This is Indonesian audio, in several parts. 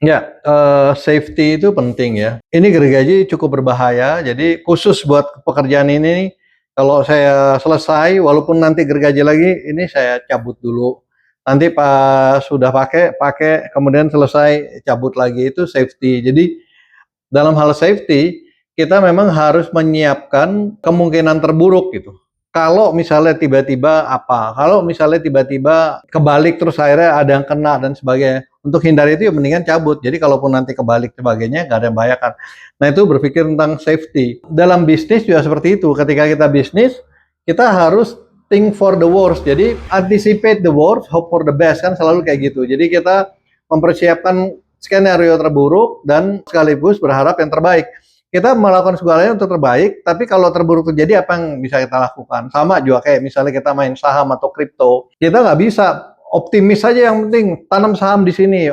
Ya, safety itu penting ya. Ini gergaji cukup berbahaya, jadi khusus buat pekerjaan ini, kalau saya selesai, walaupun nanti gergaji lagi, ini saya cabut dulu. Nanti pas sudah pakai, kemudian selesai cabut lagi, itu safety. Jadi dalam hal safety, kita memang harus menyiapkan kemungkinan terburuk gitu. Kalau misalnya tiba-tiba kalau misalnya tiba-tiba kebalik terus akhirnya ada yang kena dan sebagainya, untuk hindari itu ya mendingan cabut. Jadi kalaupun nanti kebalik sebagainya nggak ada yang membahayakan. Nah itu berpikir tentang safety. Dalam bisnis juga seperti itu. Ketika kita bisnis, kita harus think for the worst. Jadi anticipate the worst, hope for the best, kan selalu kayak gitu. Jadi kita mempersiapkan skenario terburuk dan sekaligus berharap yang terbaik. Kita melakukan segalanya untuk terbaik, tapi kalau terburuk terjadi apa yang bisa kita lakukan? Sama juga kayak misalnya kita main saham atau kripto, kita nggak bisa optimis saja, yang penting tanam saham di sini,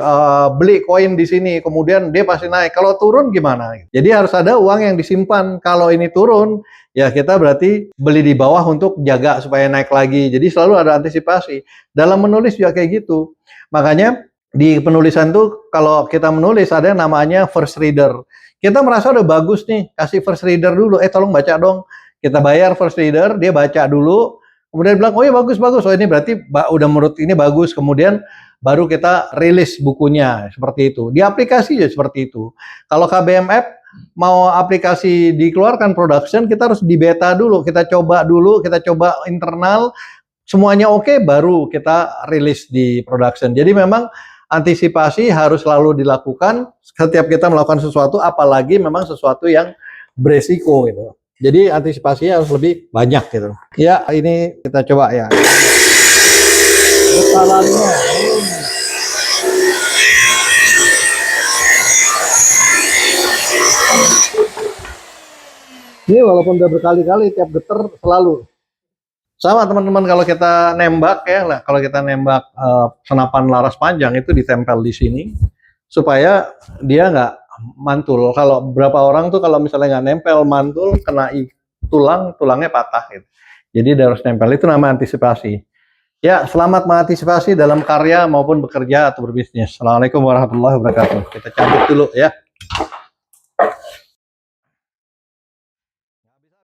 beli koin di sini, kemudian dia pasti naik. Kalau turun gimana? Jadi harus ada uang yang disimpan. Kalau ini turun, ya kita berarti beli di bawah untuk jaga supaya naik lagi. Jadi selalu ada antisipasi. Dalam menulis juga kayak gitu. Makanya di penulisan tuh kalau kita menulis ada yang namanya first reader. Kita merasa udah bagus nih, kasih first reader dulu. Tolong baca dong. Kita bayar first reader, dia baca dulu. Kemudian bilang, oh ya bagus. Oh ini berarti udah menurut ini bagus. Kemudian baru kita rilis bukunya, seperti itu. Di aplikasi ya seperti itu. Kalau KBM App mau aplikasi dikeluarkan production, kita harus di beta dulu. Kita coba dulu, kita coba internal. Semuanya oke, baru kita rilis di production. Jadi memang antisipasi harus selalu dilakukan setiap kita melakukan sesuatu, apalagi memang sesuatu yang beresiko gitu. Jadi antisipasinya harus lebih banyak gitu. Ya, ini kita coba ya. Getarannya. Ini walaupun udah berkali-kali tiap getar selalu. Sama teman-teman kalau kita nembak ya, kalau kita nembak senapan laras panjang itu ditempel di sini supaya dia nggak mantul. Kalau beberapa orang tuh kalau misalnya nggak nempel, mantul, kena tulangnya patah gitu. Jadi dia harus nempel, itu nama antisipasi. Ya, selamat mengantisipasi dalam karya maupun bekerja atau berbisnis. Assalamualaikum warahmatullahi wabarakatuh. Kita cabut dulu ya.